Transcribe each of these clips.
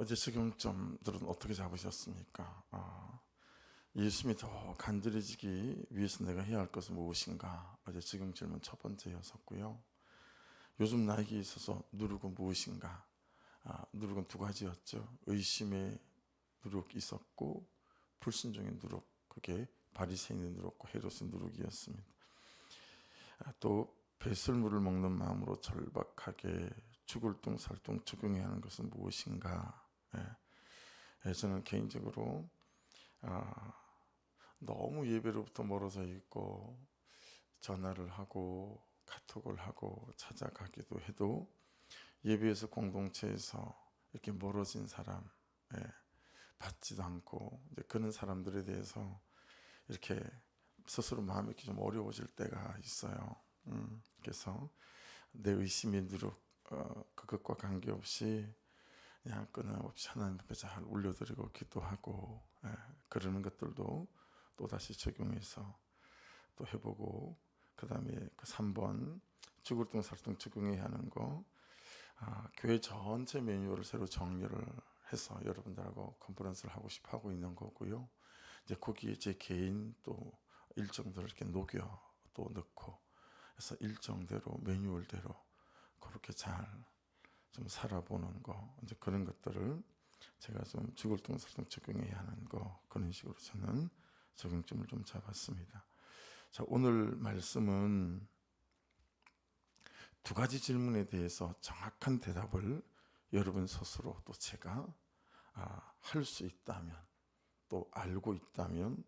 어제 적용점들은 어떻게 잡으셨습니까? 예수님이 더 간절해지기 위해서 내가 해야 할 것은 무엇인가? 어제 적용 질문 첫 번째였었고요. 요즘 나에게 있어서 누룩은 무엇인가? 누룩은 두 가지였죠. 의심의 누룩이 있었고 불순종의 누룩, 그게 바리새인의 누룩과 헤롯의 누룩이었습니다. 또 배설물을 먹는 마음으로 절박하게 죽을 둥살둥 적용해야 하는 것은 무엇인가? 저는 개인적으로 너무 예배로부터 멀어져 있고 전화를 하고 카톡을 하고 찾아가기도 해도 예배에서 공동체에서 이렇게 멀어진 사람, 받지도 않고 이제 그런 사람들에 대해서 이렇게 스스로 마음이 이렇게 좀 어려워질 때가 있어요. 그래서 내 의심이 누룩 그것과 관계없이 그냥 끊임없이 하나님 앞에 잘 올려드리고 기도하고 그러는 것들도 또 다시 적용해서 또 해보고, 그 다음에 그 3번 죽을 둥살둥 적용해야 하는 거, 교회 전체 매뉴얼을 새로 정리를 해서 여러분들하고 컨퍼런스를 하고 싶어 하고 있는 거고요. 이제 거기에 제 개인 또 일정들을 이렇게 녹여 또 넣고 해서 일정대로 매뉴얼대로 그렇게 잘 좀 살아보는 거, 이제 그런 것들을 제가 좀 죽을 둥살둥 적용해야 하는 거, 그런 식으로 저는 적용점을 좀 잡았습니다. 자, 오늘 말씀은 두 가지 질문에 대해서 정확한 대답을 여러분 스스로 또 제가 할 수 있다면, 또 알고 있다면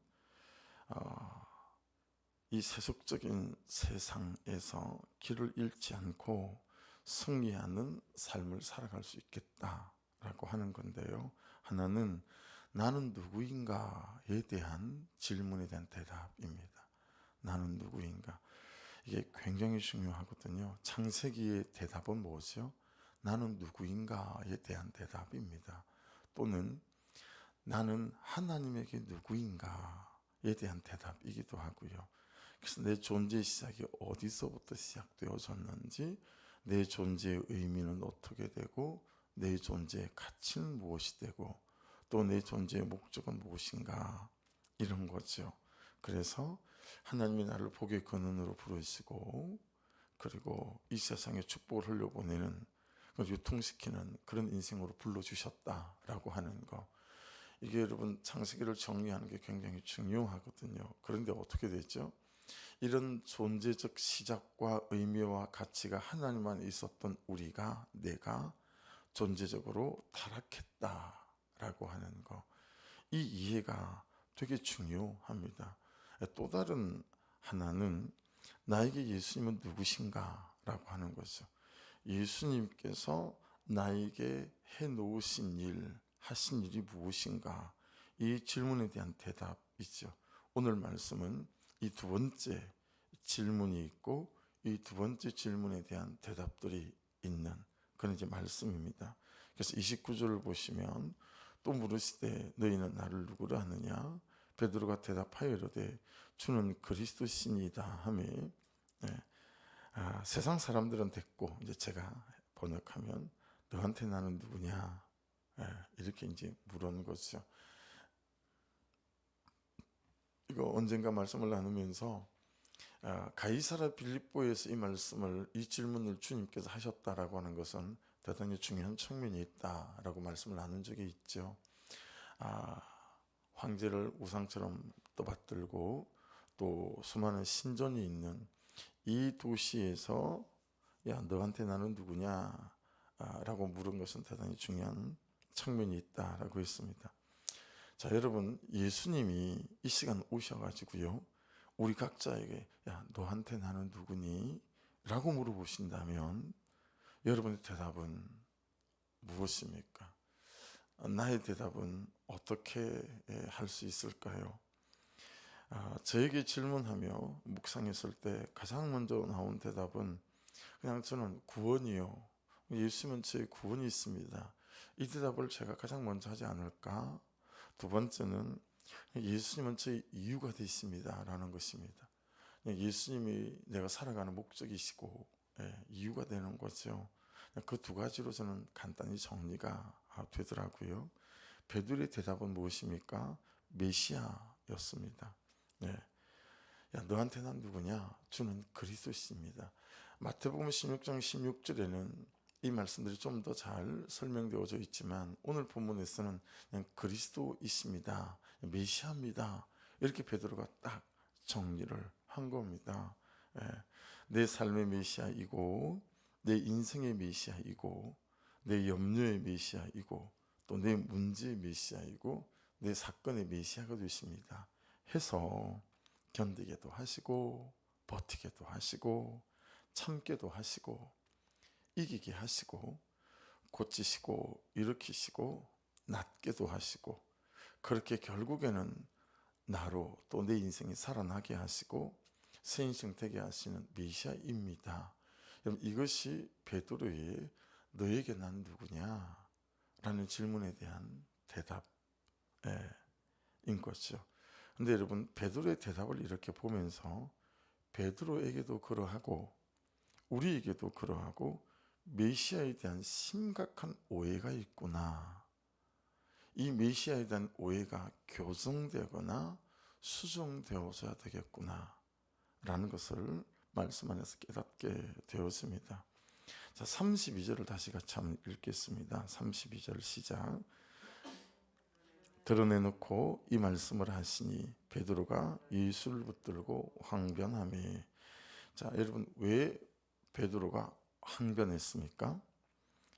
이 세속적인 세상에서 길을 잃지 않고 승리하는 삶을 살아갈 수 있겠다라고 하는 건데요. 하나는 나는 누구인가에 대한 질문에 대한 대답입니다. 나는 누구인가? 이게 굉장히 중요하거든요. 창세기의 대답은 뭐죠? 나는 누구인가에 대한 대답입니다. 또는 나는 하나님에게 누구인가에 대한 대답이기도 하고요. 그래서 내 존재의 시작이 어디서부터 시작되어졌는지, 내 존재의 의미는 어떻게 되고, 내 존재의 가치는 무엇이 되고, 또 내 존재의 목적은 무엇인가, 이런 거죠. 그래서 하나님이 나를 복의 근원으로 부르시고, 그리고 이 세상에 축복을 흘려보내는, 유통시키는 그런 인생으로 불러주셨다라고 하는 거, 이게 여러분 창세기를 정리하는 게 굉장히 중요하거든요. 그런데 어떻게 되죠? 이런 존재적 시작과 의미와 가치가 하나님만 있었던 우리가, 내가 존재적으로 타락했다라고 하는 거, 이 이해가 되게 중요합니다. 또 다른 하나는 나에게 예수님은 누구신가 라고 하는 거죠. 예수님께서 나에게 해놓으신 일, 하신 일이 무엇인가, 이 질문에 대한 대답이죠. 오늘 말씀은 이 두 번째 질문이 있고 이 두 번째 질문에 대한 대답들이 있는 그런 이제 말씀입니다. 그래서 29절을 보시면 또 물으시되 너희는 나를 누구라 하느냐? 베드로가 대답하여 이르되 주는 그리스도시니이다 하며, 세상 사람들은 됐고 이제 제가 번역하면 너한테 나는 누구냐? 이렇게 이제 물은 거죠. 이거 언젠가 말씀을 나누면서 가이사라 빌립보에서 이 말씀을, 이 질문을 주님께서 하셨다라고 하는 것은 대단히 중요한 측면이 있다라고 말씀을 나눈 적이 있죠. 황제를 우상처럼 떠받들고 또 수많은 신전이 있는 이 도시에서 야 너한테 나는 누구냐 라고 물은 것은 대단히 중요한 측면이 있다라고 했습니다. 자, 여러분, 예수님이 이 시간 오셔가지고요, 우리 각자에게 야 너한테 나는 누구니? 라고 물어보신다면 여러분의 대답은 무엇입니까? 나의 대답은 어떻게 할 수 있을까요? 저에게 질문하며 묵상했을 때 가장 먼저 나온 대답은 그냥 저는 구원이요, 예수님은 제 구원이 있습니다, 이 대답을 제가 가장 먼저 하지 않을까? 두 번째는 예수님은 제 이유가 되십니다 라는 것입니다. 예수님이 내가 살아가는 목적이시고 이유가 되는 거죠. 그 두 가지로 저는 간단히 정리가 되더라고요. 베드로의 대답은 무엇입니까? 메시아였습니다. 네. 야, 너한테 난 누구냐? 주는 그리스도십니다. 마태복음 16장 16절에는 이 말씀들이 좀 더 잘 설명되어져 있지만 오늘 본문에서는 그냥 그리스도이십니다, 메시아입니다, 이렇게 베드로가 딱 정리를 한 겁니다. 예. 내 삶의 메시아이고 내 인생의 메시아이고 내 염려의 메시아이고 또 내 문제의 메시아이고 내 사건의 메시아가 되십니다 해서 견디게도 하시고 버티게도 하시고 참게도 하시고 이기게 하시고 고치시고 일으키시고 낫게도 하시고 그렇게 결국에는 나로 또 내 인생이 살아나게 하시고 새 인생 되게 하시는 메시아입니다. 여러분, 이것이 베드로의 너에게 난 누구냐? 라는 질문에 대한 대답인 거죠. 근데 여러분, 베드로의 대답을 이렇게 보면서 베드로에게도 그러하고 우리에게도 그러하고 메시아에 대한 심각한 오해가 있구나. 이 메시아에 대한 오해가 교정되거나 수정되어져야 되겠구나 라는 것을 말씀 안에서 깨닫게 되었습니다. 자, 32절을 다시 같이 한번 읽겠습니다. 32절 시작. 드러내놓고 이 말씀을 하시니 베드로가 예수를 붙들고 항변하매. 자, 여러분, 왜 베드로가 항변했습니까?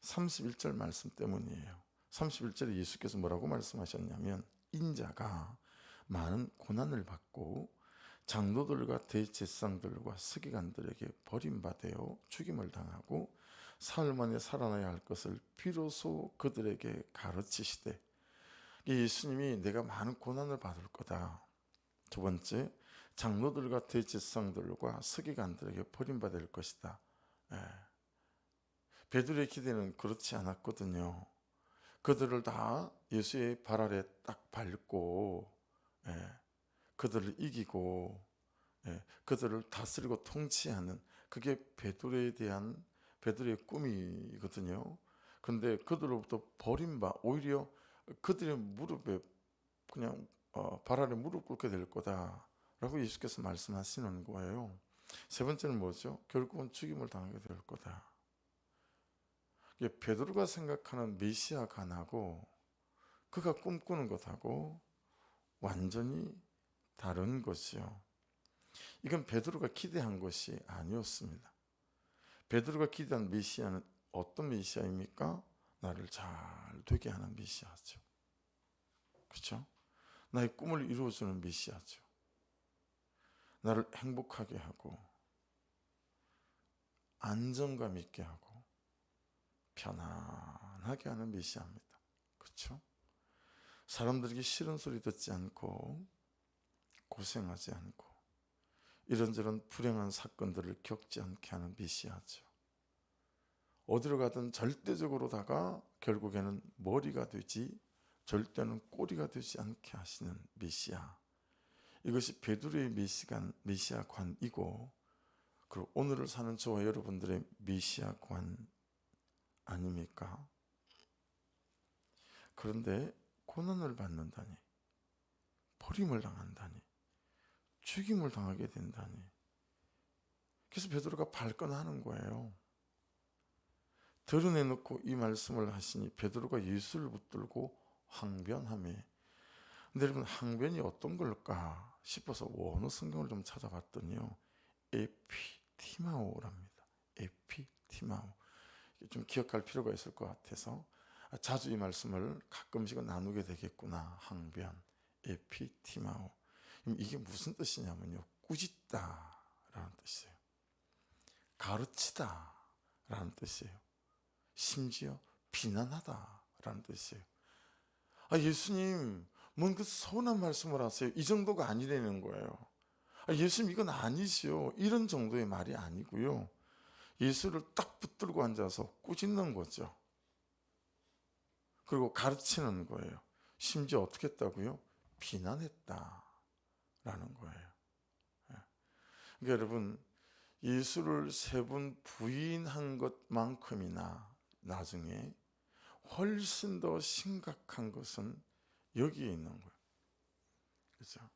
31절 말씀 때문이에요. 31절에 예수께서 뭐라고 말씀하셨냐면 인자가 많은 고난을 받고 장로들과 대제사장들과 서기관들에게 버림받아 죽임을 당하고 사흘 만에 살아나야 할 것을 비로소 그들에게 가르치시되, 예수님이 내가 많은 고난을 받을 거다. 두 번째, 장로들과 대제사장들과 서기관들에게 버림받을 것이다. 베드로의 기대는 그렇지 않았거든요. 그들을 다 예수의 발 아래 딱 밟고 그들을 이기고 그들을 다스리고 통치하는, 그게 베드로에 대한 베드로의 꿈이거든요. 그런데 그들로부터 버림받, 오히려 그들의 무릎에 그냥 발 아래 무릎 꿇게 될 거다라고 예수께서 말씀하시는 거예요. 세 번째는 뭐죠? 결국은 죽임을 당하게 될 거다. 베드로가 생각하는 메시아 간하고 그가 꿈꾸는 것하고 완전히 다른 것이요. 이건 베드로가 기대한 것이 아니었습니다. 베드로가 기대한 메시아는 어떤 메시아입니까? 나를 잘 되게 하는 메시아죠. 그렇죠? 나의 꿈을 이루어주는 메시아죠. 나를 행복하게 하고 안정감 있게 하고 편안하게 하는 메시아입니다. 그렇죠? 사람들에게 싫은 소리 듣지 않고 고생하지 않고 이런저런 불행한 사건들을 겪지 않게 하는 메시아죠. 어디로 가든 절대적으로다가 결국에는 머리가 되지 절대는 꼬리가 되지 않게 하시는 메시아. 이것이 베드로의 메시아관이고, 그리고 오늘을 사는 저와 여러분들의 메시아관 아닙니까? 그런데 고난을 받는다니, 버림을 당한다니, 죽임을 당하게 된다니. 그래서 베드로가 발끈하는 거예요. 드러내놓고 이 말씀을 하시니 베드로가 예수를 붙들고 항변하며. 근데 여러분, 항변이 어떤 걸까 싶어서 원어 성경을 좀 찾아봤더니요, 에피티마오랍니다. 에피티마오. 좀 기억할 필요가 있을 것 같아서 자주 이 말씀을 가끔씩은 나누게 되겠구나. 항변, 에피티마오. 이게 무슨 뜻이냐면요, 꾸짖다라는 뜻이에요. 가르치다라는 뜻이에요. 심지어 비난하다라는 뜻이에요. 예수님, 뭔 그 서운한 말씀을 하세요. 이 정도가 아니라는 거예요. 예수님, 이건 아니시요. 이런 정도의 말이 아니고요. 예수를 딱 붙들고 앉아서 꾸짖는 거죠. 그리고 가르치는 거예요. 심지어 어떻게 했다고요? 비난했다라는 거예요. 그러니까 여러분, 예수를 세 번 부인한 것만큼이나 나중에 훨씬 더 심각한 것은 여기에 있는 거예요. 그렇죠?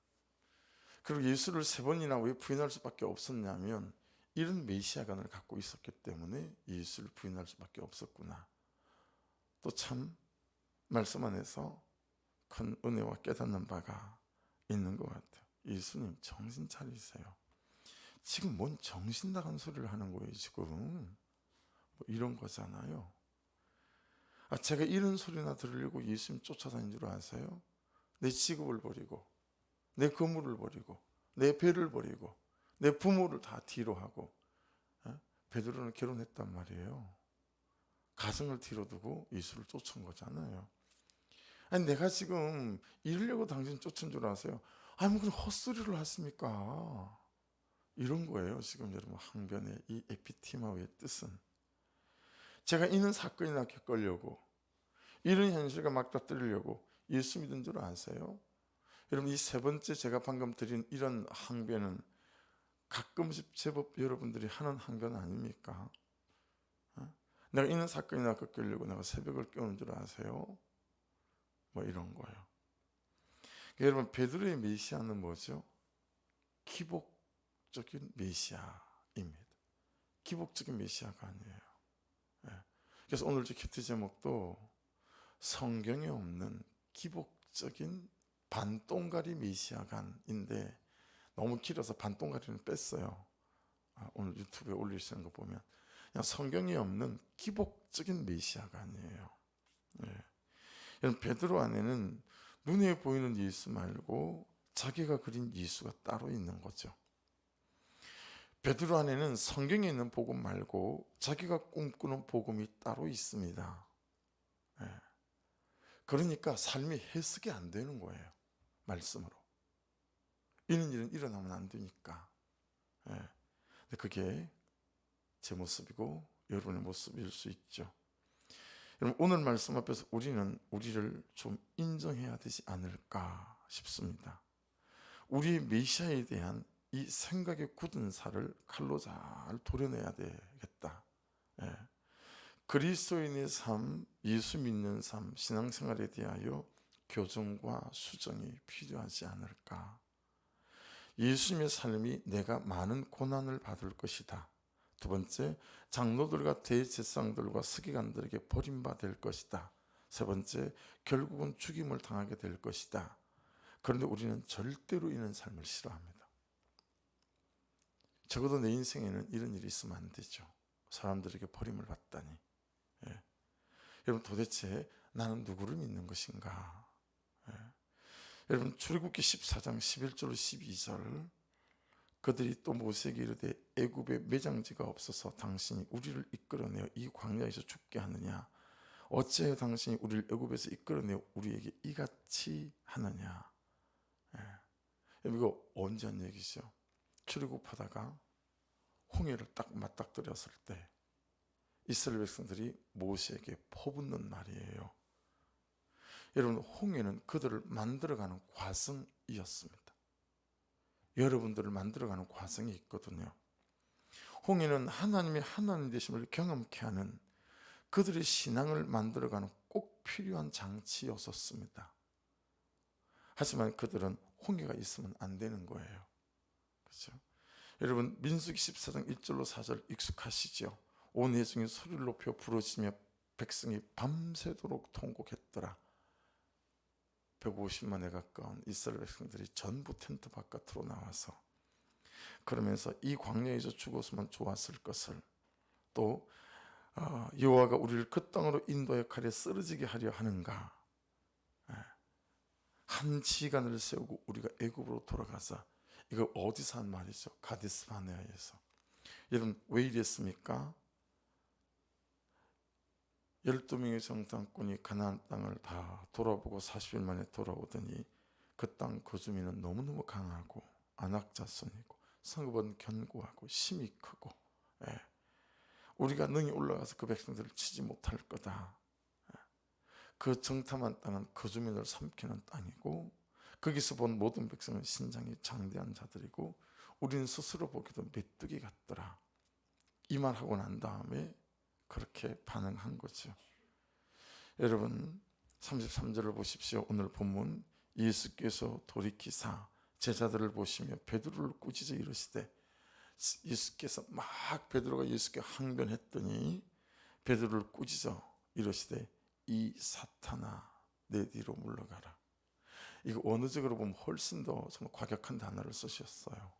그리고 예수를 3번이나 왜 부인할 수밖에 없었냐면 이런 메시아관을 갖고 있었기 때문에 예수를 부인할 수밖에 없었구나. 또 참 말씀 안에서 큰 은혜와 깨닫는 바가 있는 것 같아요. 예수님 정신 차리세요. 지금 뭔 정신 나간 소리를 하는 거예요 지금. 뭐 이런 거잖아요. 제가 이런 소리나 들으려고 예수님 쫓아다닌 줄 아세요? 내 직업을 버리고 내 건물을 버리고 내 배를 버리고 내 부모를 다 뒤로 하고 베드로는 결혼했단 말이에요. 가정을 뒤로 두고 예수를 쫓은 거잖아요. 아니 내가 지금 이러려고 당신 쫓은 줄 아세요? 아니 뭐 그런 헛소리를 하십니까? 이런 거예요 지금 여러분 항변의 이 에피티마의 뜻은. 제가 이런 사건이나 겪으려고 이런 현실과 맞닥뜨리려고 예수 믿은 줄 아세요? 여러분 이 3번째 제가 방금 드린 이런 항변은 가끔씩 제법 여러분들이 하는 항변 아닙니까? 내가 이런 사건이나 겪으려고 내가 새벽을 깨우는 줄 아세요? 뭐 이런 거예요. 여러분 베드로의 메시아는 뭐죠? 기복적인 메시아입니다. 기복적인 메시아가 아니에요. 그래서 오늘 제 큐티 제목도 성경에 없는 기복적인 반똥가리 메시아관인데 너무 길어서 반똥가리는 뺐어요. 오늘 유튜브에 올리시는 거 보면 그냥 성경에 없는 기복적인 메시아관이에요. 베드로 안에는 눈에 보이는 예수 말고 자기가 그린 예수가 따로 있는 거죠. 베드로 안에는 성경에 있는 복음 말고 자기가 꿈꾸는 복음이 따로 있습니다. 그러니까 삶이 해석이 안 되는 거예요. 말씀으로. 이런 일은 일어나면 안 되니까. 근데 그게 제 모습이고 여러분의 모습일 수 있죠. 여러분 오늘 말씀 앞에서 우리는 우리를 좀 인정해야 되지 않을까 싶습니다. 우리 메시아에 대한 이 생각의 굳은 살을 칼로 잘 도려내야 되겠다. 그리스도인의 삶, 예수 믿는 삶, 신앙생활에 대하여 교정과 수정이 필요하지 않을까. 예수님의 삶이 내가 많은 고난을 받을 것이다. 2번째, 장로들과 대제사장들과 서기관들에게 버림받을 것이다. 3번째, 결국은 죽임을 당하게 될 것이다. 그런데 우리는 절대로 이런 삶을 싫어합니다. 적어도 내 인생에는 이런 일이 있으면 안 되죠. 사람들에게 버림을 받다니. 여러분 도대체 나는 누구를 믿는 것인가? 여러분 출애굽기 14장 11절 12절 그들이 또 모세에게 이르되 애굽에 매장지가 없어서 당신이 우리를 이끌어내어 이 광야에서 죽게 하느냐? 어찌하여 당신이 우리를 애굽에서 이끌어내어 우리에게 이같이 하느냐? 이거 언제 한 얘기죠? 출애굽하다가 홍해를 딱 맞닥뜨렸을 때 이스라엘 백성들이 모세에게 퍼붓는 말이에요. 여러분 홍해는 그들을 만들어가는 과정이었습니다. 여러분들을 만들어가는 과정이 있거든요. 홍해는 하나님의 하나님 되심을 경험케 하는 그들의 신앙을 만들어가는 꼭 필요한 장치였었습니다. 하지만 그들은 홍해가 있으면 안 되는 거예요. 그렇죠? 여러분 민수기 14장 1절로 4절 익숙하시죠? 온 회중이 소리를 높여 부르짖으며 백성이 밤새도록 통곡했더라. 150만에 가까운 이스라엘 백성들이 전부 텐트 바깥으로 나와서 그러면서 이 광야에서 죽었으면 좋았을 것을 또 여호와가 우리를 그 땅으로 인도하여 칼에 쓰러지게 하려 하는가. 한 지간을 세우고 우리가 애굽으로 돌아가자. 이거 어디서 한 말이죠? 가데스 바네아에서. 여러분 왜 이랬습니까? 12명의 정탐꾼이 가나안 땅을 다 돌아보고 40일 만에 돌아오더니 그 땅 거주민은 너무너무 강하고 안악자손이고 성읍은 견고하고 힘이 크고 우리가 능히 올라가서 그 백성들을 치지 못할 거다. 그 정탐한 땅은 거주민을 삼키는 땅이고 거기서 본 모든 백성은 신장이 장대한 자들이고 우리는 스스로 보기도 메뚜기 같더라. 이 말하고 난 다음에 그렇게 반응한 거죠. 여러분 33절을 보십시오. 오늘 본문 예수께서 돌이키사 제자들을 보시며 베드로를 꾸짖어 이르시되, 예수께서 막 베드로가 예수께 항변했더니 베드로를 꾸짖어 이르시되 이 사탄아 내 뒤로 물러가라. 이거 언어적으로 보면 훨씬 더 정말 과격한 단어를 쓰셨어요.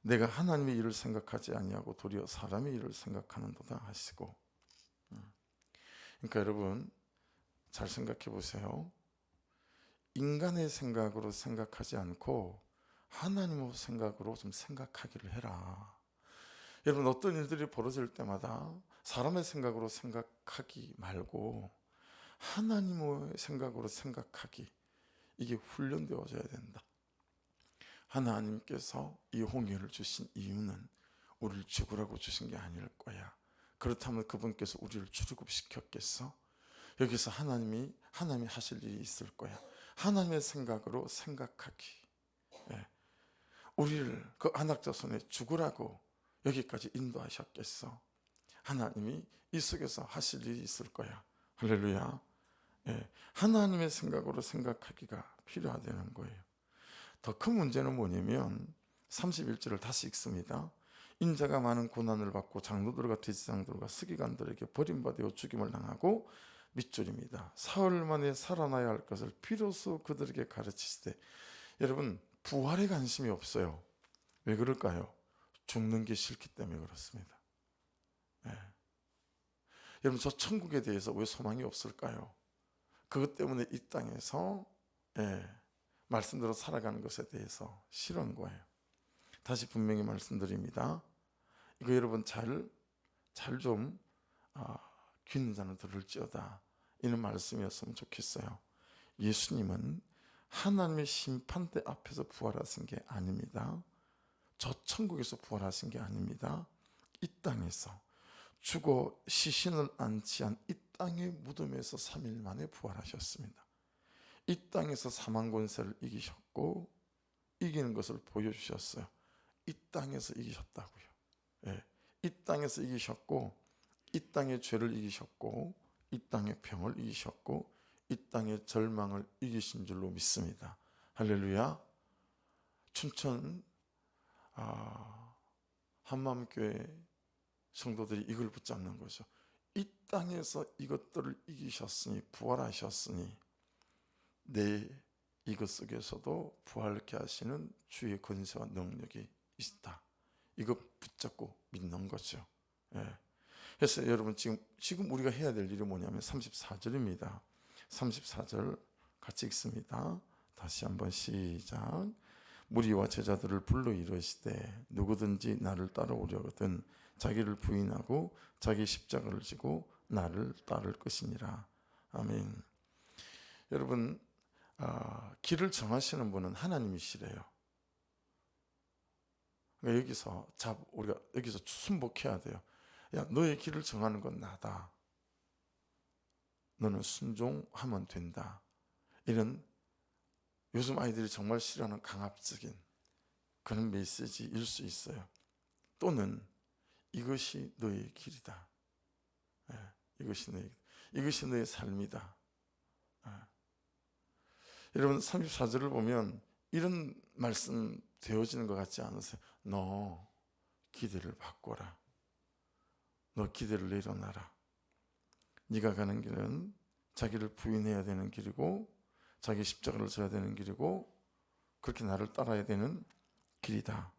내가 하나님의 일을 생각하지 아니하고 도리어 사람의 일을 생각하는도다 하시고. 그러니까 여러분 잘 생각해 보세요. 인간의 생각으로 생각하지 않고 하나님의 생각으로 좀 생각하기를 해라. 여러분 어떤 일들이 벌어질 때마다 사람의 생각으로 생각하기 말고 하나님의 생각으로 생각하기, 이게 훈련되어져야 된다. 하나님께서 이 홍해를 주신 이유는 우리를 죽으라고 주신 게 아닐 거야. 그렇다면 그분께서 우리를 출애굽시켰겠어? 여기서 하나님이 하실 일이 있을 거야. 하나님의 생각으로 생각하기. 예. 우리를 그 안악자손에 죽으라고 여기까지 인도하셨겠어? 하나님이 이 속에서 하실 일이 있을 거야. 할렐루야. 예. 하나님의 생각으로 생각하기가 필요하다는 거예요. 더 큰 문제는 뭐냐면 31절을 다시 읽습니다. 인자가 많은 고난을 받고 장로들과 대제사장들과 서기관들에게 버림받아 죽임을 당하고 밑줄입니다. 사흘 만에 살아나야 할 것을 비로소 그들에게 가르치시되. 여러분 부활에 관심이 없어요. 왜 그럴까요? 죽는 게 싫기 때문에 그렇습니다. 네. 여러분 저 천국에 대해서 왜 소망이 없을까요? 그것 때문에 이 땅에서 말씀대로 살아가는 것에 대해서 싫은 거예요. 다시 분명히 말씀드립니다. 이거 여러분 잘 좀 귀 있는 자는 들을지어다, 이런 말씀이었으면 좋겠어요. 예수님은 하나님의 심판대 앞에서 부활하신 게 아닙니다. 저 천국에서 부활하신 게 아닙니다. 이 땅에서 죽어 시신을 안치한 이 땅의 무덤에서 3일 만에 부활하셨습니다. 이 땅에서 사망 권세를 이기셨고 이기는 것을 보여주셨어요. 이 땅에서 이기셨다고요. 예. 이 땅에서 이기셨고, 이 땅의 죄를 이기셨고, 이 땅의 병을 이기셨고, 이 땅의 절망을 이기신 줄로 믿습니다. 할렐루야. 춘천 한마음교회 성도들이 이걸 붙잡는 거죠. 이 땅에서 이것들을 이기셨으니, 부활하셨으니 내 이것 속에서도 부활케 하시는 주의 권세와 능력이 있다. 이거 붙잡고 믿는 거죠. 예. 그래서 여러분 지금 우리가 해야 될 일이 뭐냐면 34절입니다. 34절 같이 읽습니다. 다시 한번 시작. 무리와 제자들을 불러 이르시되 누구든지 나를 따라오려거든 자기를 부인하고 자기 십자가를 지고 나를 따를 것이니라. 아멘. 여러분 길을 정하시는 분은 하나님이시래요. 그러니까 여기서 우리가 여기서 순복해야 돼요. 야, 너의 길을 정하는 건 나다. 너는 순종하면 된다. 이런 요즘 아이들이 정말 싫어하는 강압적인 그런 메시지일 수 있어요. 또는 이것이 너의 길이다. 이것이 너의 삶이다. 여러분 34절을 보면 이런 말씀 되어지는 것 같지 않으세요? 너 기대를 바꿔라. 너 기대를 내려놔라. 네가 가는 길은 자기를 부인해야 되는 길이고 자기 십자가를 져야 되는 길이고 그렇게 나를 따라야 되는 길이다.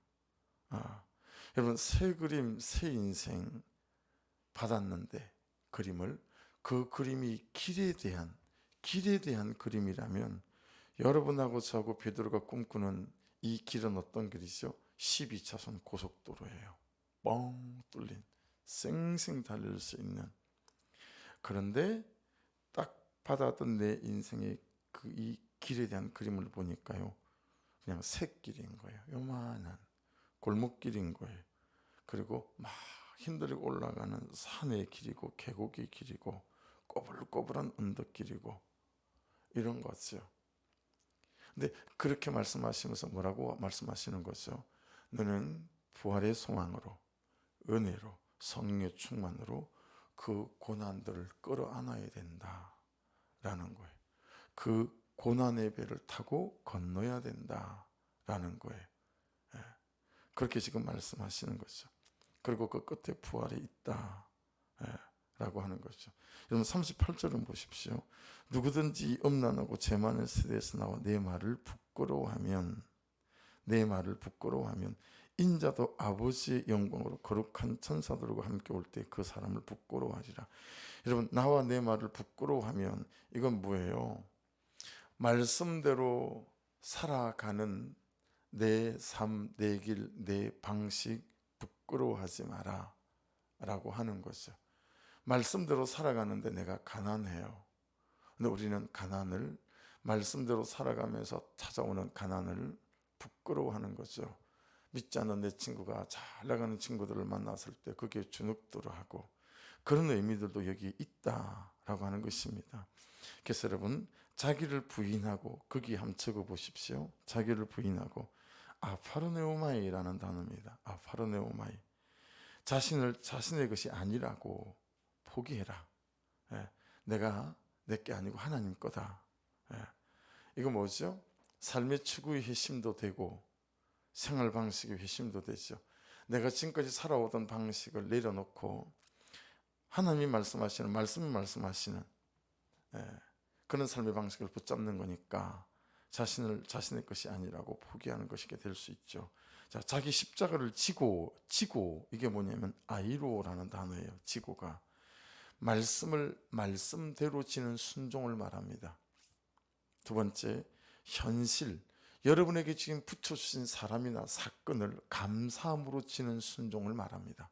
여러분 새 그림, 새 인생 받았는데 그림을, 그 그림이 길에 대한 그림이라면 여러분하고 저하고 베드로가 꿈꾸는 이 길은 어떤 길이죠? 12차선 고속도로예요. 뻥 뚫린 쌩쌩 달릴 수 있는. 그런데 딱 받았던 내 인생의 이 길에 대한 그림을 보니까요, 그냥 샛길인 거예요. 요만한 골목길인 거예요. 그리고 막 힘들게 올라가는 산의 길이고 계곡의 길이고 꼬불꼬불한 언덕길이고 이런 거죠. 근데 그렇게 말씀하시면서 뭐라고 말씀하시는 거죠? 너는 부활의 소망으로, 은혜로, 성령의 충만으로 그 고난들을 끌어안아야 된다라는 거예요. 그 고난의 배를 타고 건너야 된다라는 거예요. 예. 그렇게 지금 말씀하시는 거죠. 그리고 그 끝에 부활이 있다. 예. 라고 하는 거죠. 여러분 38절은 보십시오. 누구든지 음란하고 죄 많은 세대에서 나와 내 말을 부끄러워하면 인자도 아버지의 영광으로 거룩한 천사들과 함께 올 때 그 사람을 부끄러워하리라. 여러분 나와 내 말을 부끄러워하면 이건 뭐예요? 말씀대로 살아가는 내 삶, 내 길, 내 방식 부끄러워하지 마라 라고 하는 거죠. 말씀대로 살아가는데 내가 가난해요. 근데 우리는 가난을 말씀대로 살아가면서 찾아오는 가난을 부끄러워하는 거죠. 믿지 않는 내 친구가 잘 나가는 친구들을 만났을 때 그게 주눅들어하고 그런 의미들도 여기 있다라고 하는 것입니다. 그래서 여러분 자기를 부인하고 거기 한번 적어보십시오. 자기를 부인하고 아파르네오마이라는 단어입니다. 아파르네오마이. 자신의 것이 아니라고 포기해라. 예, 내가 내게 아니고 하나님 거다. 예, 이거 뭐죠? 삶의 추구의 핵심도 되고 생활 방식의 핵심도 되죠. 내가 지금까지 살아오던 방식을 내려놓고 하나님이 말씀하시는 말씀이 말씀하시는 그런 삶의 방식을 붙잡는 거니까 자신의 것이 아니라고 포기하는 것이 될 수 있죠. 자, 자기 십자가를 지고 이게 뭐냐면 아이로라는 단어예요. 지고가 말씀을 말씀대로 지는 순종을 말합니다. 두 번째, 현실. 여러분에게 지금 붙여주신 사람이나 사건을 감사함으로 지는 순종을 말합니다.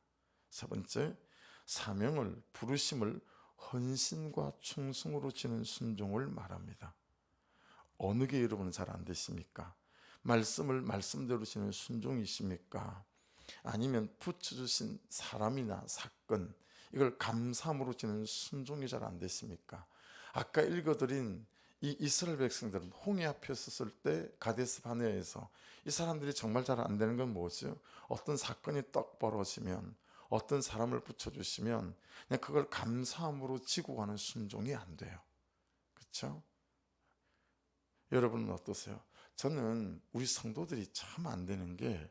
세 번째, 사명을 부르심을 헌신과 충성으로 지는 순종을 말합니다. 어느 게 여러분은 잘 안 되십니까? 말씀을 말씀대로 지는 순종이십니까? 아니면 붙여주신 사람이나 사건 이걸 감사함으로 지는 순종이 잘 안 되십니까? 아까 읽어드린 이 이스라엘 백성들은 홍해 앞에 섰을 때 가데스 바네아에서 이 사람들이 정말 잘 안 되는 건 뭐죠? 어떤 사건이 떡 벌어지면 어떤 사람을 붙여주시면 그냥 그걸 감사함으로 지고 가는 순종이 안 돼요. 그렇죠? 여러분은 어떠세요? 저는 우리 성도들이 참 안 되는 게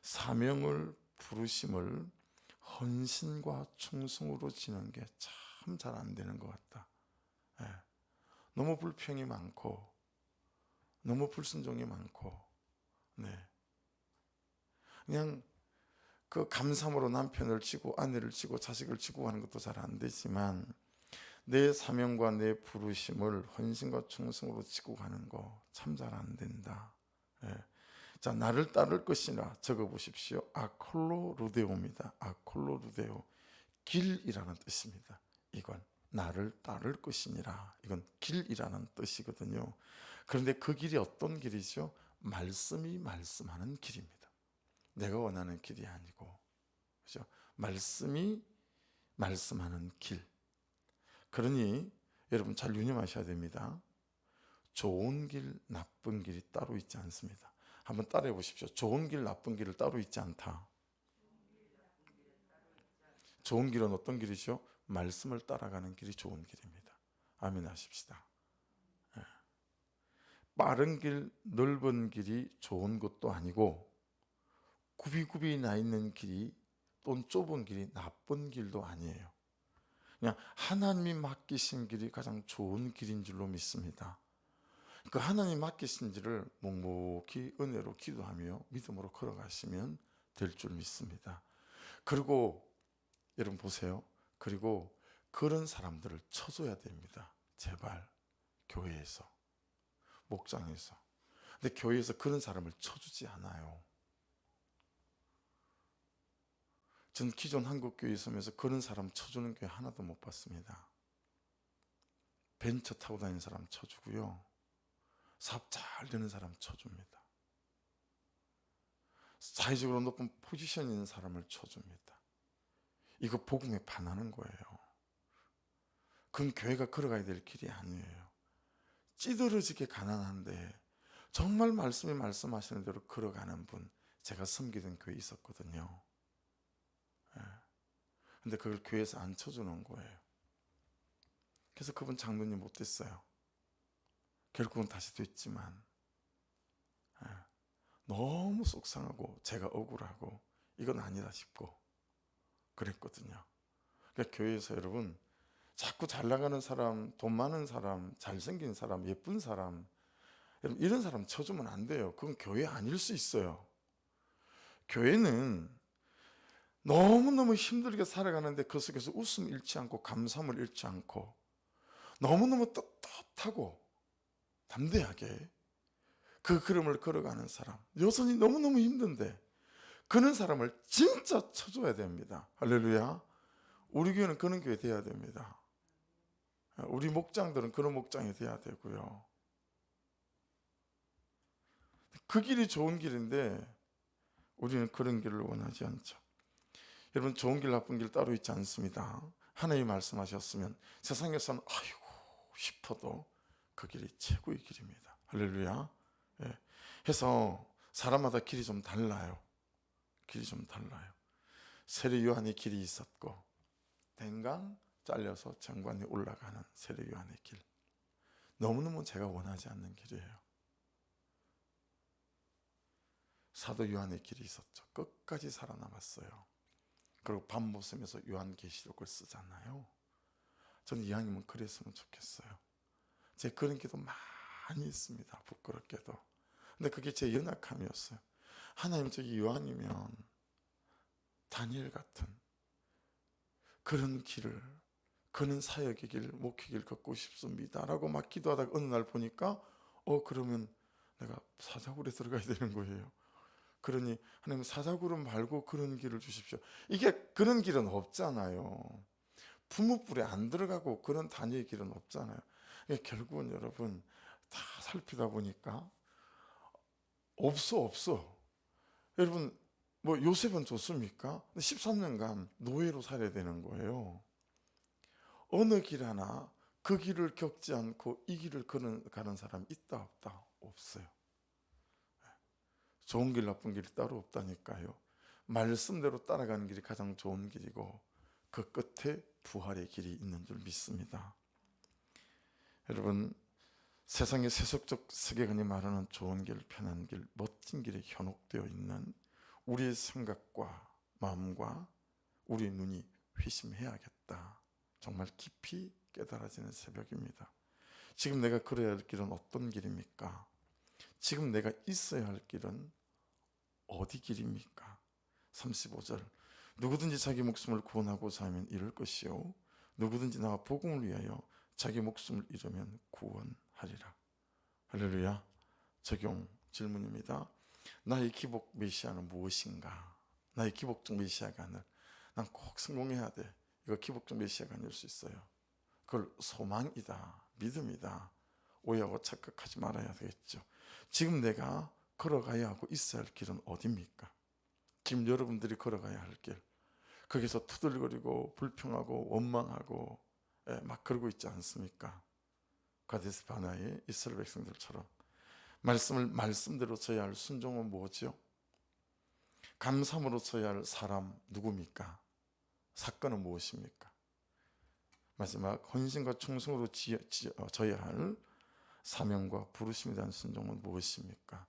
사명을 부르심을 헌신과 충성으로 지는 게 참 잘 안 되는 것 같다. 예. 너무 불평이 많고 너무 불순종이 많고 그냥 그 감사함으로 남편을 치고 아내를 치고 자식을 치고 하는 것도 잘 안 되지만 내 사명과 내 부르심을 헌신과 충성으로 치고 가는 거 참 잘 안 된다. 예. 자, 나를 따를 것이라 적어보십시오. 아콜로루데오입니다. 아콜로루데오, 길이라는 뜻입니다. 이건 나를 따를 것이니라. 이건 길이라는 뜻이거든요. 그런데 그 길이 어떤 길이죠? 말씀이 말씀하는 길입니다. 내가 원하는 길이 아니고, 그렇죠? 말씀이 말씀하는 길. 그러니 여러분 잘 유념하셔야 됩니다. 좋은 길, 나쁜 길이 따로 있지 않습니다. 한번 따라해 보십시오. 좋은 길, 나쁜 길을 따로 있지 않다. 좋은 길은 어떤 길이죠? 말씀을 따라가는 길이 좋은 길입니다. 아멘 하십시다. 빠른 길, 넓은 길이 좋은 것도 아니고 굽이굽이 나 있는 길이 또는 좁은 길이 나쁜 길도 아니에요. 그냥 하나님이 맡기신 길이 가장 좋은 길인 줄로 믿습니다. 그 하나님 맡기신 길을 묵묵히 은혜로 기도하며 믿음으로 걸어가시면 될 줄 믿습니다. 그리고 여러분 보세요. 그리고 그런 사람들을 쳐줘야 됩니다. 제발 교회에서, 목장에서. 근데 교회에서 그런 사람을 쳐주지 않아요. 전 기존 한국교회 있으면서 그런 사람 쳐주는 교회 하나도 못 봤습니다. 벤처 타고 다니는 사람 쳐주고요. 사업 잘 되는 사람 쳐줍니다. 사회적으로 높은 포지션 있는 사람을 쳐줍니다. 이거 복음에 반하는 거예요. 그건 교회가 걸어가야 될 길이 아니에요. 찌들어지게 가난한데 정말 말씀이 말씀하시는 대로 걸어가는 분, 제가 섬기던 교회 있었거든요. 근데 그걸 교회에서 안 쳐주는 거예요. 그래서 그분 장로님 못 됐어요. 결국은 다시 됐지만 너무 속상하고 제가 억울하고 이건 아니다 싶고 그랬거든요. 그러니까 교회에서 여러분 자꾸 잘 나가는 사람, 돈 많은 사람, 잘생긴 사람, 예쁜 사람, 여러분 이런 사람 쳐주면 안 돼요. 그건 교회 아닐 수 있어요. 교회는 너무너무 힘들게 살아가는데 그 속에서 웃음 잃지 않고 감사함을 잃지 않고 너무너무 떳떳하고 담대하게 그 걸음을 걸어가는 사람, 여전히 너무너무 힘든데 그런 사람을 진짜 쳐줘야 됩니다. 할렐루야. 우리 교회는 그런 교회 돼야 됩니다. 우리 목장들은 그런 목장이 돼야 되고요. 그 길이 좋은 길인데 우리는 그런 길을 원하지 않죠. 여러분 좋은 길 나쁜 길 따로 있지 않습니다. 하나님이 말씀하셨으면 세상에서는 아이고 싶어도 그 길이 최고의 길입니다. 할렐루야. 예. 해서 사람마다 길이 좀 달라요. 길이 좀 달라요. 세례 요한의 길이 있었고 댕강 잘려서 정관에 올라가는 세례 요한의 길, 너무너무 제가 원하지 않는 길이에요. 사도 요한의 길이 있었죠. 끝까지 살아남았어요. 그리고 밤모섬에서 요한계시록을 쓰잖아요. 저는 이왕이면 그랬으면 좋겠어요. 제 그런 기도 많이 있습니다. 부끄럽게도. 근데 그게 제 연약함이었어요. 하나님, 저기 요한이면 다니엘 같은 그런 길을, 그런 사역의 길, 목회 길 걷고 싶습니다 라고 막 기도하다가 어느 날 보니까 그러면 내가 사자굴에 들어가야 되는 거예요. 그러니 하나님 사자굴은 말고 그런 길을 주십시오. 이게 그런 길은 없잖아요. 부모불에 안 들어가고 그런 다니엘 길은 없잖아요. 결국은 여러분 다 살피다 보니까 없어. 여러분 뭐 요셉은 좋습니까? 13년간 노예로 살아야 되는 거예요. 어느 길 하나 그 길을 겪지 않고 이 길을 가는 사람 있다 없다? 없어요. 좋은 길 나쁜 길이 따로 없다니까요. 말씀대로 따라가는 길이 가장 좋은 길이고 그 끝에 부활의 길이 있는 줄 믿습니다. 여러분 세상의 세속적 세계관이 말하는 좋은 길, 편한 길, 멋진 길에 현혹되어 있는 우리의 생각과 마음과 우리의 눈이 회심해야겠다. 정말 깊이 깨달아지는 새벽입니다. 지금 내가 걸어야 할 길은 어떤 길입니까? 지금 내가 있어야 할 길은 어디 길입니까? 35절 누구든지 자기 목숨을 구원하고자 하면 잃을 것이요 누구든지 나와 복음을 위하여 자기 목숨을 잃으면 구원하리라. 할렐루야. 적용 질문입니다. 나의 기복 메시아는 무엇인가? 나의 기복적 메시아가 아니라 난 꼭 성공해야 돼. 이거 기복적 메시아가 아닐 수 있어요. 그걸 소망이다, 믿음이다 오해하고 착각하지 말아야 되겠죠. 지금 내가 걸어가야 하고 있어야 할 길은 어디입니까? 지금 여러분들이 걸어가야 할 길, 거기서 투덜거리고 불평하고 원망하고 막 그러고 있지 않습니까? 가데스 바나의 이스라엘 백성들처럼 말씀을 말씀대로 져야 할 순종은 뭐죠? 감사함으로 져야 할 사람 누굽니까? 사건은 무엇입니까? 마지막 헌신과 충성으로 져야 할 사명과 부르심에 대한 순종은 무엇입니까?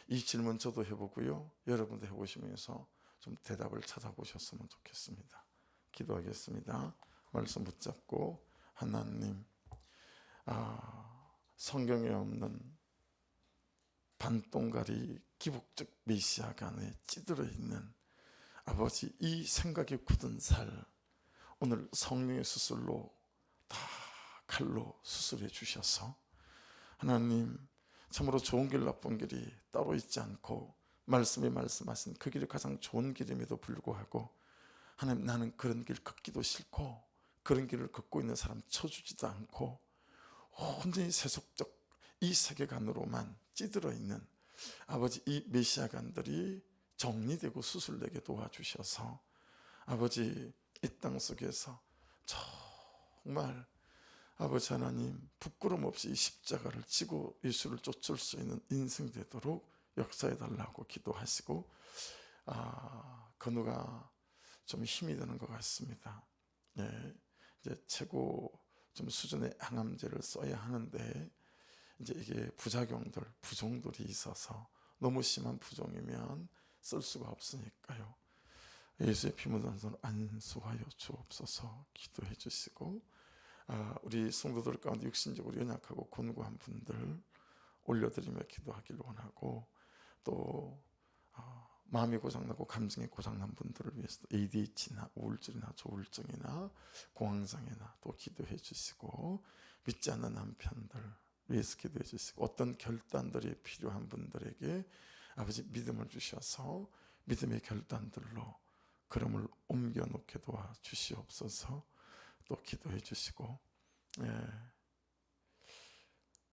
이 질문 저도 해보고요. 여러분도 해보시면서 좀 대답을 찾아보셨으면 좋겠습니다. 기도하겠습니다. 말씀 붙잡고 하나님, 성경에 없는 반동가리 기복적 메시아가 안에 찌들어 있는 아버지, 이 생각이 굳은 살 오늘 성령의 수술로 다 칼로 수술해 주셔서 하나님 참으로 좋은 길 나쁜 길이 따로 있지 않고 말씀이 말씀하신 그 길이 가장 좋은 길임에도 불구하고 하나님 나는 그런 길 걷기도 싫고 그런 길을 걷고 있는 사람 쳐주지도 않고 온전히 세속적 이 세계관으로만 찌들어 있는 아버지, 이 메시아관들이 정리되고 수술되게 도와주셔서 아버지, 이 땅 속에서 정말 아버지 하나님 부끄럼 없이 십자가를 지고 예수를 쫓을 수 있는 인생 되도록 역사해 달라고 기도하시고, 건우가 좀 힘이 드는 것 같습니다. 예, 이제 최고 좀 수준의 항암제를 써야 하는데 이제 이게 부작용들, 부종들이 있어서 너무 심한 부종이면 쓸 수가 없으니까요. 예수의 피 묻은 손 안수하여 주옵소서 기도해 주시고, 우리 성도들 가운데 육신적으로 연약하고 곤고한 분들 올려드리며 기도하기를 원하고, 또 마음이 고장나고 감정이 고장난 분들을 위해서 ADHD나 우울증이나 조울증이나 공황장애나 또 기도해 주시고, 믿지 않는 남편들 위해서 기도해 주시고, 어떤 결단들이 필요한 분들에게 아버지 믿음을 주셔서 믿음의 결단들로 걸음을 옮겨 놓게 도와 주시옵소서. 또 기도해 주시고, 예,